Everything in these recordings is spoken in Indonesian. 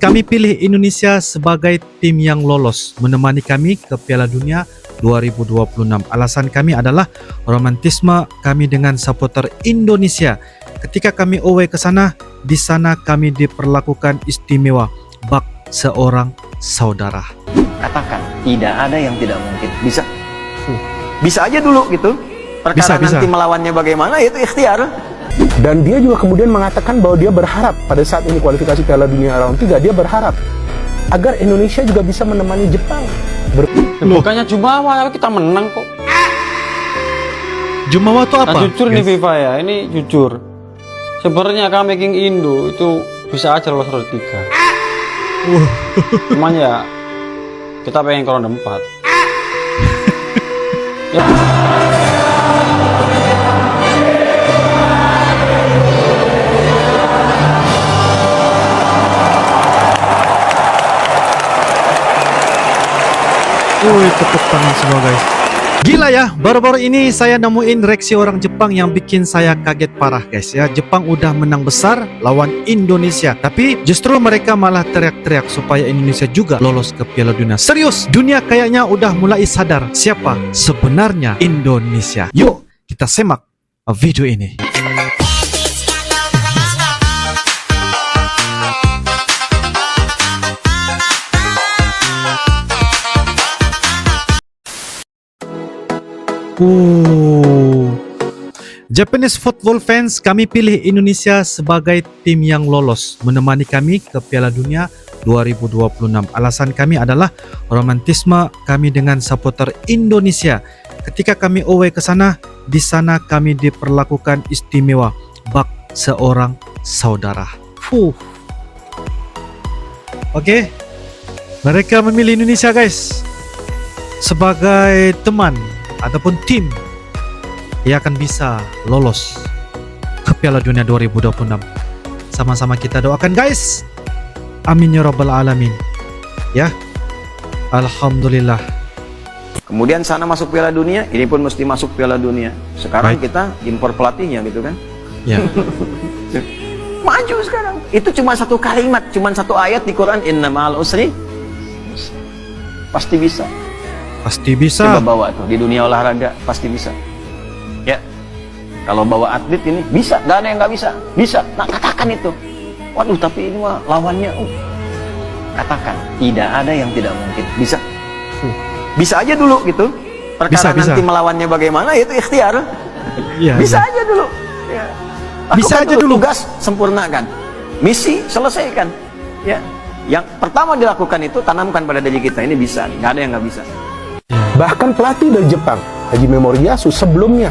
Kami pilih Indonesia sebagai tim yang lolos menemani kami ke Piala Dunia 2026. Alasan kami adalah romantisme kami dengan supporter Indonesia. Ketika kami away ke sana, di sana kami diperlakukan istimewa, bak seorang saudara. Katakan, tidak ada yang tidak mungkin. Bisa. Bisa aja dulu gitu. Perkara Bisa. nanti melawannya bagaimana, itu ikhtiar. Dan dia juga kemudian mengatakan bahwa dia berharap pada saat ini kualifikasi Piala Dunia round 3, dia berharap agar Indonesia juga bisa menemani Jepang. Bukannya Jumawa, tapi kita menang kok. Jumawa itu apa? Nah, jujur nih guys? FIFA ya, ini jujur. Sebenarnya kami King Indo itu bisa aja lolos round 3. Cuman ya kita pengen ke round 4. Ya. Tepuk tangan semua guys. Gila ya, baru-baru ini saya nemuin reaksi orang Jepang yang bikin saya kaget parah guys ya. Jepang udah menang besar lawan Indonesia, tapi justru mereka malah teriak-teriak supaya Indonesia juga lolos ke Piala Dunia. Serius, dunia kayaknya udah mulai sadar siapa sebenarnya Indonesia. Yuk, kita simak video ini. Japanese football fans, kami pilih Indonesia sebagai tim yang lolos menemani kami ke Piala Dunia 2026. Alasan kami adalah romantisme kami dengan supporter Indonesia. Ketika kami away ke sana, di sana kami diperlakukan istimewa, bak seorang saudara. Oke. Mereka memilih Indonesia guys sebagai teman ataupun tim yang akan bisa lolos ke Piala Dunia 2026. Sama-sama kita doakan guys. Amin ya rabbal alamin. Ya. Alhamdulillah. Kemudian sana masuk Piala Dunia, ini pun mesti masuk Piala Dunia. Sekarang Baik. kita impor pelatihnya gitu kan. Ya. Maju sekarang. Itu cuma satu kalimat, cuma satu ayat di Quran, inna ma'al usri. Pasti bisa. Pasti bisa. Coba bawa tuh di dunia olahraga, pasti bisa. Ya, kalau bawa atlet ini bisa, gak ada yang nggak bisa. Bisa, nah katakan itu. Waduh, tapi ini mah lawannya. Katakan, tidak ada yang tidak mungkin. Bisa. Bisa aja dulu gitu. Perkara Bisa. nanti melawannya bagaimana, itu ikhtiar. Iya. Bisa aja dulu. Ya. Bisa aja dulu. Tugas sempurnakan, misi selesaikan. Ya, yang pertama dilakukan itu tanamkan pada diri kita, ini bisa, nggak ada yang nggak bisa. Bahkan pelatih dari Jepang, Hajime Moriyasu, sebelumnya,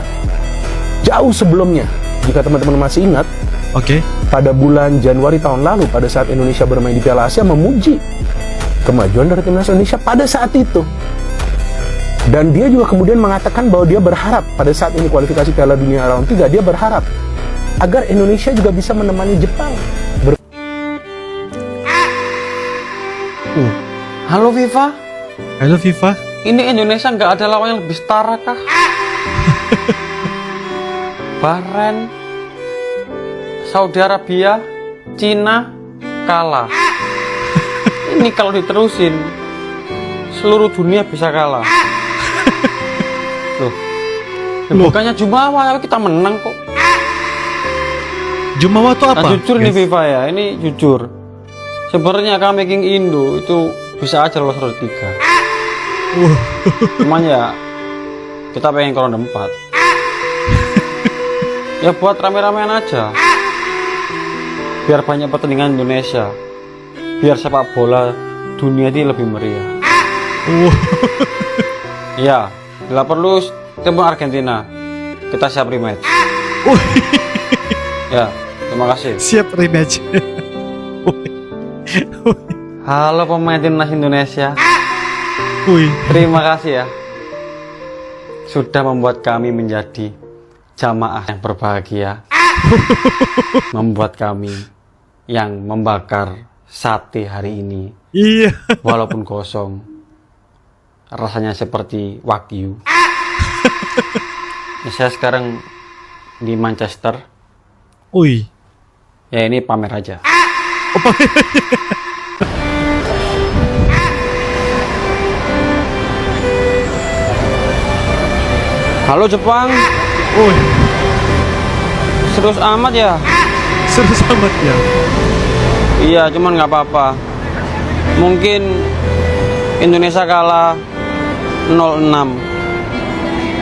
jauh sebelumnya, jika teman-teman masih ingat, Oke. pada bulan Januari tahun lalu, pada saat Indonesia bermain di Piala Asia, memuji kemajuan dari timnas Indonesia pada saat itu. Dan dia juga kemudian mengatakan bahwa dia berharap pada saat ini kualifikasi Piala Dunia round 3, dia berharap agar Indonesia juga bisa menemani Jepang. Halo FIFA, Halo FIFA. ini Indonesia nggak ada lawan yang lebih setara kah? Bahrain, Saudi Arabia, Cina kalah. Ini kalau diterusin, seluruh dunia bisa kalah. Loh, bukannya Jumawa, tapi kita menang kok. Jumawa itu apa? Nah, jujur nih guys? FIFA ya, ini jujur. Sebenarnya kami King Indo itu bisa aja lolos round 3. Cuman ya kita pengen ke round 4. Ya buat rame-ramean aja. Biar banyak pertandingan Indonesia. Biar sepak bola dunia ini lebih meriah. Ya, bila perlu ketemu Argentina. Kita siap rematch. Ya, terima kasih. Siap rematch. Halo pemain timnas Indonesia. Terima kasih ya. Sudah membuat kami menjadi jamaah yang berbahagia. Membuat kami yang membakar sate hari ini. Iya. Walaupun kosong. Rasanya seperti wagyu. Saya sekarang di Manchester. Ui. Ya ini pamer aja. Oh, Halo Jepang, Oh, serius amat ya? serius amat ya. Iya, cuman nggak apa-apa. Mungkin Indonesia kalah 0-6.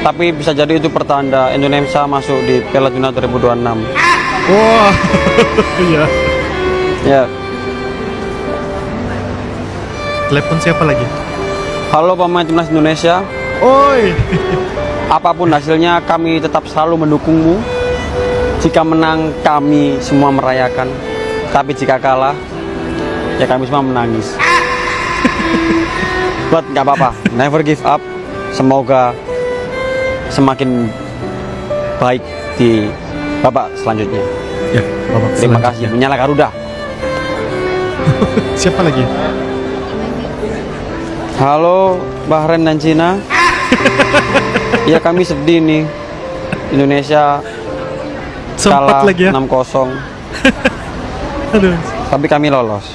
Tapi bisa jadi itu pertanda Indonesia masuk di Piala Dunia 2026. Wah, iya. Ya. Telepon siapa lagi? Halo pemain timnas Indonesia. Oi. Apapun hasilnya, kami tetap selalu mendukungmu. Jika menang, kami semua merayakan. Tapi jika kalah, ya kami semua menangis. But nggak apa-apa, never give up. Semoga semakin baik di babak selanjutnya. Ya, babak Terima kasih, selanjutnya. menyala Garuda. Siapa lagi? Halo Bahrain dan Cina. Ya kami sedih nih, Indonesia Sempat kalah lagi ya. 6-0. Aduh. Tapi kami lolos.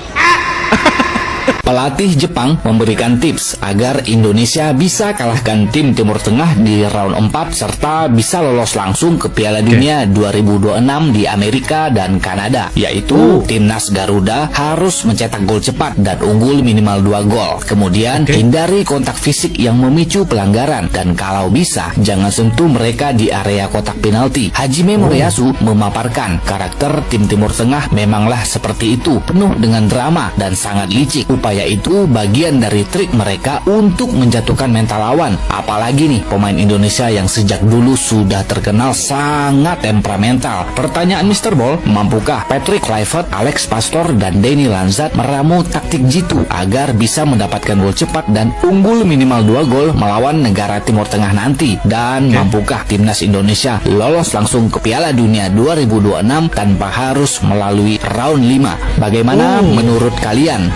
Pelatih Jepang memberikan tips agar Indonesia bisa kalahkan tim Timur Tengah di round 4 serta bisa lolos langsung ke Piala Dunia 2026 di Amerika dan Kanada, yaitu timnas Garuda harus mencetak gol cepat dan unggul minimal 2 gol. Kemudian hindari kontak fisik yang memicu pelanggaran dan kalau bisa jangan sentuh mereka di area kotak penalti. Hajime Moriyasu memaparkan karakter tim Timur Tengah memanglah seperti itu, penuh dengan drama dan sangat licik. Upaya itu bagian dari trik mereka untuk menjatuhkan mental lawan. Apalagi nih pemain Indonesia yang sejak dulu sudah terkenal sangat temperamental. Pertanyaan Mr. Ball, mampukah Patrick Kluivert, Alex Pastor, dan Denny Lanzat meramu taktik jitu agar bisa mendapatkan gol cepat dan unggul minimal 2 gol melawan negara Timur Tengah nanti? Dan mampukah timnas Indonesia lolos langsung ke Piala Dunia 2026 tanpa harus melalui round 5? Bagaimana menurut kalian?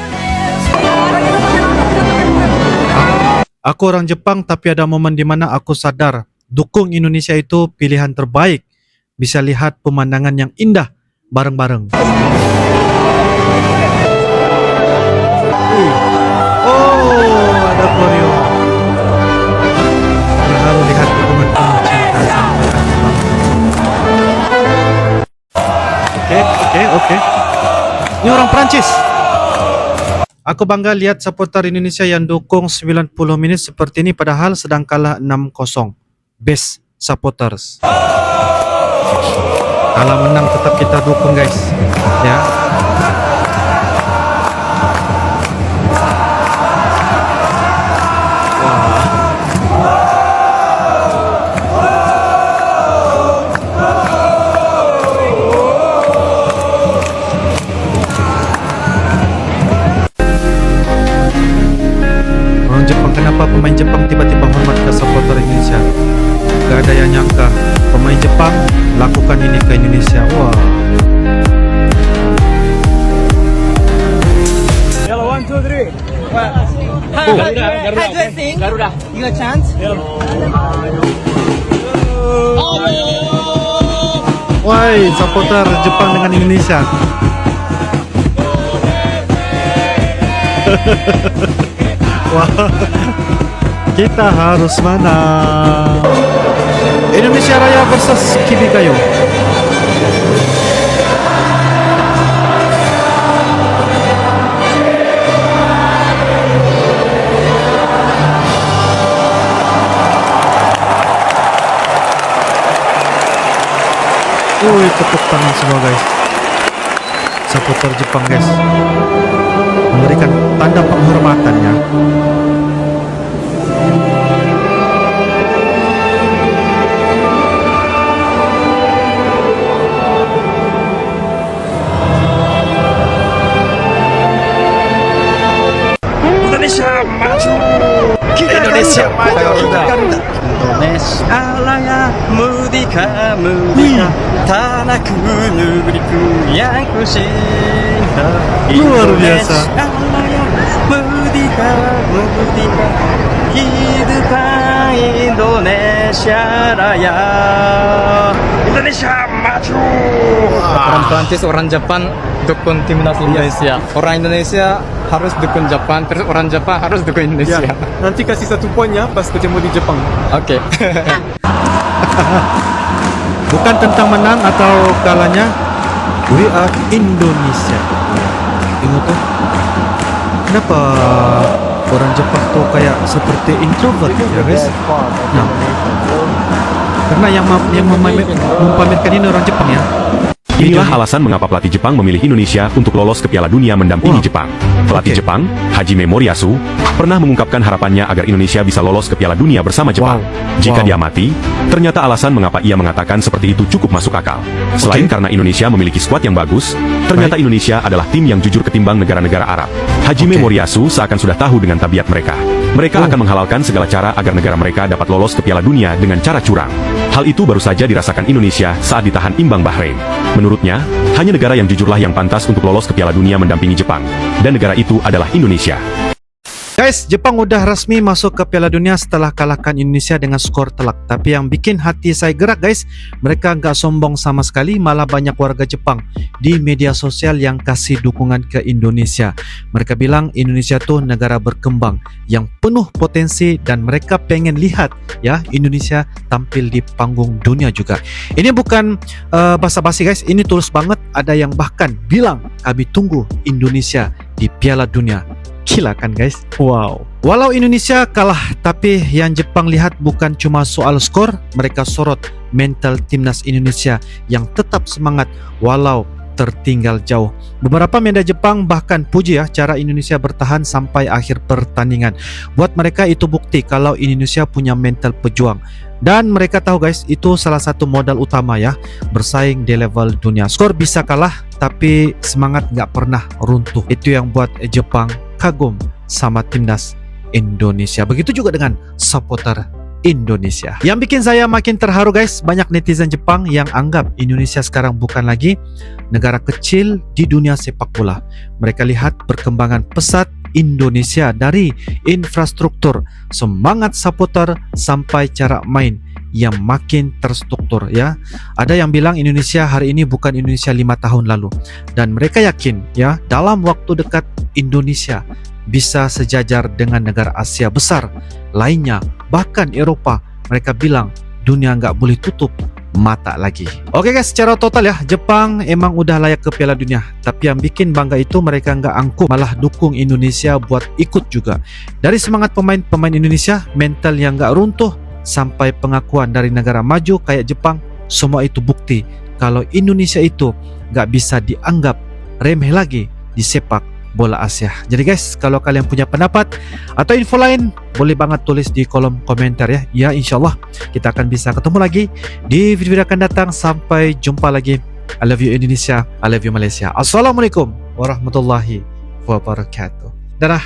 Aku orang Jepang tapi ada momen di mana aku sadar dukung Indonesia itu pilihan terbaik. Bisa lihat pemandangan yang indah bareng-bareng. Oh, ada koreo. Terharu lihat dukungan penuh cinta sama Jepang. Oke. Ini orang Prancis. Aku bangga lihat supporter Indonesia yang dukung 90 menit seperti ini padahal sedang kalah 6-0. Best supporters. Kalau menang tetap kita dukung guys. Ya. Kenapa pemain Jepang tiba-tiba hormat ke supporter Indonesia? Gak ada yang nyangka pemain Jepang lakukan ini ke Indonesia. Wah. Yellow, 1, 2, 3. Garuda. You got a chance? Woi, supporter Jepang dengan Indonesia. Wah, kita harus menang. Indonesia Raya versus Kibikayo. Tepuk tangan semua guys. Supporter Jepang guys, memberikan tanda penghormatannya. Indonesia maju. Indonesia maju. Indonesia Raya merdeka merdeka tanah negeriku yang ku cinta. Luar biasa. Raya merdeka merdeka hidupkan Indonesia Raya. Indonesia maju. Orang Prancis, orang Jepang dukung timnas Indonesia. Orang Indonesia harus dukung Jepang, terus orang Jepang harus dukung Indonesia. Nanti kasih 1 poin ya pas ketemu di Jepang. Oke. Bukan tentang menang atau kalahnya, we are Indonesia. Tengok tuh, kenapa orang Jepang tuh kayak seperti introvert ya guys? Nah, karena yang mempamerkan ini orang Jepang ya. Inilah alasan mengapa pelatih Jepang memilih Indonesia untuk lolos ke Piala Dunia mendampingi Jepang. Pelatih Oke. Jepang, Hajime Moriyasu, pernah mengungkapkan harapannya agar Indonesia bisa lolos ke Piala Dunia bersama Jepang. Jika diamati, ternyata alasan mengapa ia mengatakan seperti itu cukup masuk akal. Selain karena Indonesia memiliki skuad yang bagus, ternyata Indonesia adalah tim yang jujur ketimbang negara-negara Arab. Hajime Moriyasu seakan sudah tahu dengan tabiat mereka. Mereka akan menghalalkan segala cara agar negara mereka dapat lolos ke Piala Dunia dengan cara curang. Hal itu baru saja dirasakan Indonesia saat ditahan imbang Bahrain. Menurutnya, hanya negara yang jujurlah yang pantas untuk lolos ke Piala Dunia mendampingi Jepang. Dan negara itu adalah Indonesia. Guys, Jepang udah resmi masuk ke Piala Dunia setelah kalahkan Indonesia dengan skor telak. Tapi yang bikin hati saya gerak guys, mereka nggak sombong sama sekali, malah banyak warga Jepang di media sosial yang kasih dukungan ke Indonesia. Mereka bilang Indonesia tuh negara berkembang yang penuh potensi dan mereka pengen lihat ya Indonesia tampil di panggung dunia juga. Ini bukan basa-basi guys, ini tulus banget. Ada yang bahkan bilang kami tunggu Indonesia di Piala Dunia. Gila kan guys? Wow. Walau Indonesia kalah, tapi yang Jepang lihat bukan cuma soal skor, mereka sorot mental timnas Indonesia yang tetap semangat walau tertinggal jauh. Beberapa media Jepang bahkan puji ya cara Indonesia bertahan sampai akhir pertandingan. Buat mereka itu bukti kalau Indonesia punya mental pejuang. Dan mereka tahu guys, itu salah satu modal utama ya bersaing di level dunia. Skor bisa kalah, tapi semangat nggak pernah runtuh. Itu yang buat Jepang kagum sama timnas Indonesia. Begitu juga dengan supporter Indonesia. Yang bikin saya makin terharu guys, banyak netizen Jepang yang anggap Indonesia sekarang bukan lagi negara kecil di dunia sepak bola. Mereka lihat perkembangan pesat Indonesia dari infrastruktur, semangat supporter sampai cara main yang makin terstruktur ya. Ada yang bilang Indonesia hari ini bukan Indonesia 5 tahun lalu, dan mereka yakin ya dalam waktu dekat Indonesia bisa sejajar dengan negara Asia besar lainnya, bahkan Eropa. Mereka bilang dunia nggak boleh tutup mata lagi. Oke guys, secara total ya Jepang emang udah layak ke Piala Dunia. Tapi yang bikin bangga itu mereka nggak angkuh, malah dukung Indonesia buat ikut juga. Dari semangat pemain-pemain Indonesia, mental yang nggak runtuh, sampai pengakuan dari negara maju kayak Jepang, semua itu bukti kalau Indonesia itu nggak bisa dianggap remeh lagi di sepak bola Asia. Jadi guys, kalau kalian punya pendapat atau info lain, boleh banget tulis di kolom komentar ya. Ya insyaallah kita akan bisa ketemu lagi di video akan datang. Sampai jumpa lagi. I love you Indonesia, I love you Malaysia. Assalamualaikum warahmatullahi wabarakatuh. Dadah.